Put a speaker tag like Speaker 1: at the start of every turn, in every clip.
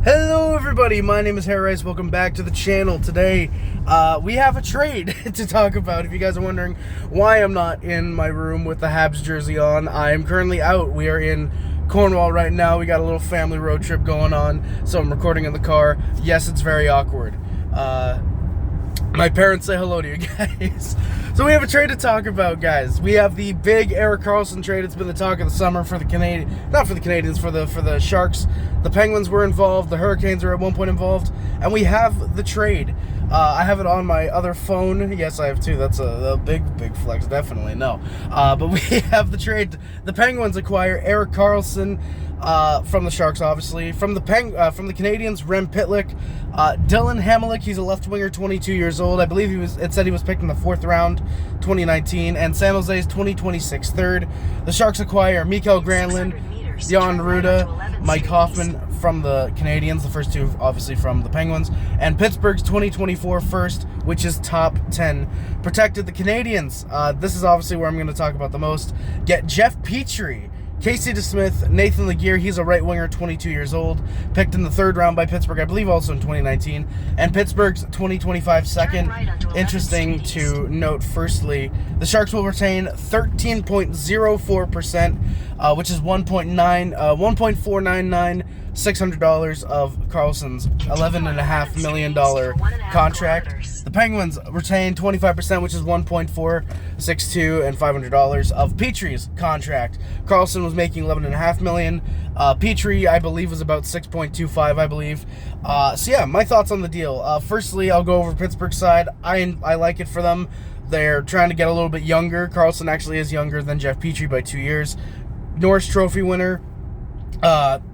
Speaker 1: Hello everybody, my name is Harry Rice. Welcome back to the channel. Today we have a trade to talk about. If you guys are wondering why I'm not in my room with the Habs jersey on, I am currently out. We are in Cornwall right now. We got a little family road trip going on, so I'm recording in the car. Yes, it's very awkward. My parents say hello to you guys. So we have a trade to talk about, guys. We have the big Erik Karlsson trade. It's been the talk of the summer for the not for the Canadiens, for the Sharks. The Penguins were involved. The Hurricanes were at one point involved, and we have the trade. I have it on my other phone. Yes, I have two. That's a big flex, definitely. No, but we have the trade. The Penguins acquire Erik Karlsson from the Sharks, obviously. From the Canadiens, Rem Pitlick, Dylan Hamelic. He's a left winger, 22 years old. I believe it said he was picked in the 4th round, 2019, and San Jose's 2026 third. The Sharks acquire Mikael Granlund, Jan Ruuta, Mike Hoffman from the Canadiens, the first two obviously from the Penguins, and Pittsburgh's 2024 first, which is top 10 protected. The Canadiens, this is obviously where I'm going to talk about the most, get Jeff Petry, Casey DeSmith, Nathan Laguerre. He's a right winger, 22 years old, picked in the 3rd round by Pittsburgh, I believe also in 2019, and Pittsburgh's 2025 second. Interesting to note, firstly, the Sharks will retain 13.04%, which is $1.499,600 of Karlsson's $11.5 million contract. The Penguins retain 25%, which is $1.462 and $500 of Petry's contract. Karlsson was making $11.5 million. Petry, I believe, was about 6.25, I believe. So yeah, my thoughts on the deal. Firstly, I'll go over Pittsburgh's side. I like it for them. They're trying to get a little bit younger. Karlsson actually is younger than Jeff Petry by 2 years. Norris Trophy winner.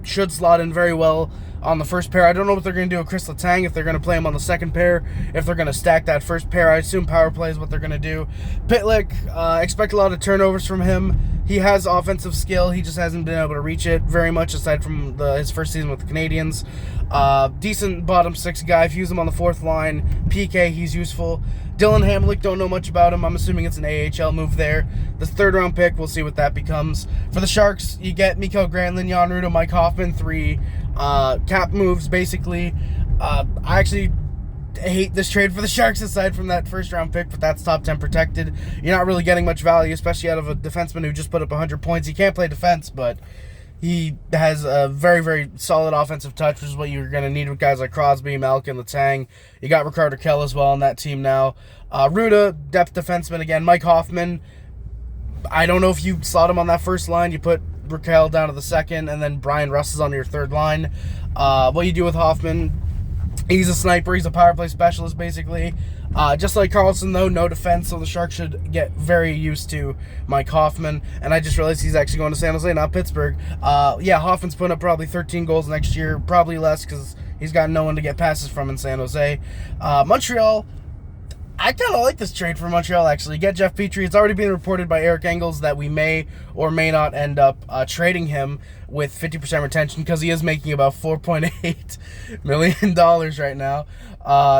Speaker 1: Should slot in very well on the first pair. I don't know what they're going to do with Chris Letang, if they're going to play him on the second pair, if they're going to stack that first pair. I assume power play is what they're going to do. Pitlick, expect a lot of turnovers from him. He has offensive skill. He just hasn't been able to reach it very much aside from his first season with the Canadiens. Decent bottom 6 guy. If you use him on the 4th line, PK, he's useful. Dylan Hamelic, don't know much about him. I'm assuming it's an AHL move there. The 3rd round pick, we'll see what that becomes. For the Sharks, you get Mikael Granlund, Jan Ruuta, Mike Hoffman, 3 cap moves, basically. I actually hate this trade for the Sharks aside from that 1st round pick, but that's top 10 protected. You're not really getting much value, especially out of a defenseman who just put up 100 points. He can't play defense, but he has a very, very solid offensive touch, which is what you're going to need with guys like Crosby, Malkin, Letang. You got Rickard Rakell as well on that team now. Ruuta, depth defenseman again. Mike Hoffman, I don't know if you slot him on that first line. You put Rakell down to the 2nd, and then Brian Russ is on your 3rd line. What you do with Hoffman, he's a sniper. He's a power play specialist, basically. Just like Karlsson, though, no defense, so the Sharks should get very used to Mike Hoffman. And I just realized he's actually going to San Jose, not Pittsburgh. Yeah, Hoffman's putting up probably 13 goals next year, probably less because he's got no one to get passes from in San Jose. Montreal, I kind of like this trade for Montreal, actually. Get Jeff Petry. It's already been reported by Eric Engels that we may or may not end up trading him with 50% retention because he is making about $4.8 million right now.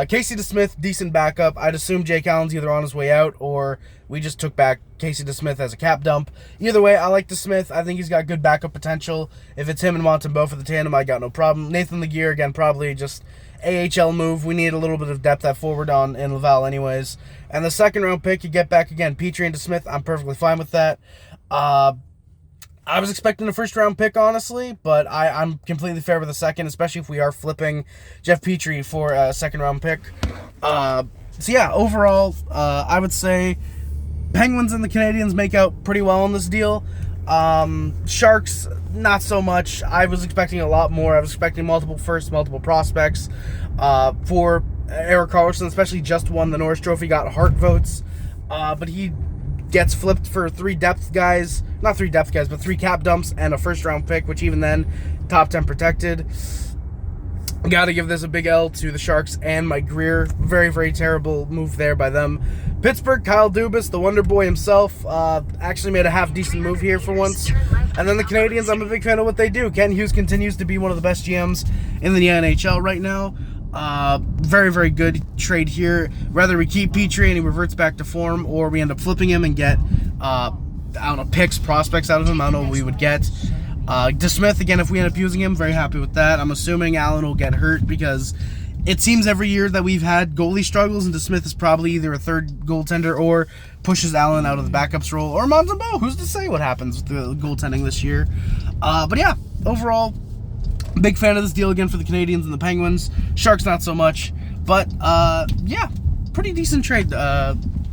Speaker 1: Casey DeSmith, decent backup. I'd assume Jake Allen's either on his way out or we just took back Casey DeSmith as a cap dump. Either way, I like DeSmith. I think he's got good backup potential. If it's him and Montembeault for the tandem, I got no problem. Nathan Laguerre, again, probably just AHL move. We need a little bit of depth at forward in Laval anyways. And the 2nd round pick, you get back again Petry and DeSmith. I'm perfectly fine with that. I was expecting a 1st round pick, honestly, but I'm completely fair with the 2nd, especially if we are flipping Jeff Petry for a 2nd round pick. So yeah, overall, I would say Penguins and the Canadiens make out pretty well on this deal. Sharks, not so much. I was expecting a lot more. I was expecting multiple firsts, multiple prospects. For Erik Karlsson, especially just won the Norris Trophy, got heart votes. But he gets flipped for 3 depth guys. Not 3 depth guys, but 3 cap dumps and a 1st round pick, which even then, top 10 protected. Got to give this a big L to the Sharks and Mike Greer. Very, very terrible move there by them. Pittsburgh, Kyle Dubas, the Wonder Boy himself, actually made a half-decent move here for once. And then the Canadiens, I'm a big fan of what they do. Ken Hughes continues to be one of the best GMs in the NHL right now. Very, very good trade here. Whether we keep Petry and he reverts back to form, or we end up flipping him and get, I don't know, picks, prospects out of him. I don't know what we would get. DeSmith, again, if we end up using him, very happy with that. I'm assuming Allen will get hurt because it seems every year that we've had goalie struggles, and DeSmith is probably either a third goaltender or pushes Allen out of the backups role, or Montembeau. Who's to say what happens with the goaltending this year? But yeah, overall, big fan of this deal again for the Canadiens and the Penguins. Sharks not so much, but yeah, pretty decent trade.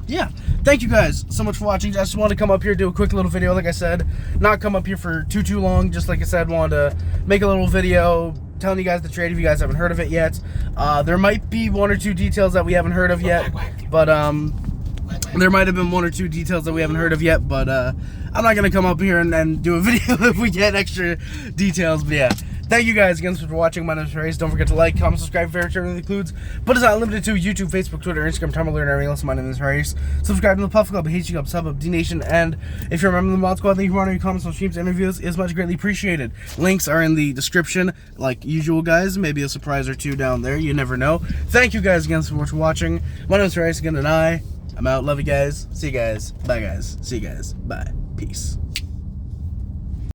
Speaker 1: Yeah, thank you guys so much for watching. I just wanted to come up here, do a quick little video, like I said, not come up here for too long. Just like I said, wanted to make a little video telling you guys the trade if you guys haven't heard of it yet. There might be one or two details that we haven't heard of yet, but there might have been one or two details that we haven't heard of yet, but I'm not gonna come up here and do a video if we get extra details. But yeah, thank you guys again for watching. My name is Race. Don't forget to like, comment, subscribe, favorite, everything includes, but it's not limited to YouTube, Facebook, Twitter, Instagram, Tumblr, and everything else. My name is Race. Subscribe to the Puff Club, HG Club, Sub Up, D Nation, and if you're a member of the Mod Squad, thank you for your comments on streams and interviews. Is much greatly appreciated. Links are in the description, like usual, guys. Maybe a surprise or two down there. You never know. Thank you guys again so much for watching. My name is Race again, and I'm out. Love you guys. See you guys. Bye, guys. See you guys. Bye. Peace.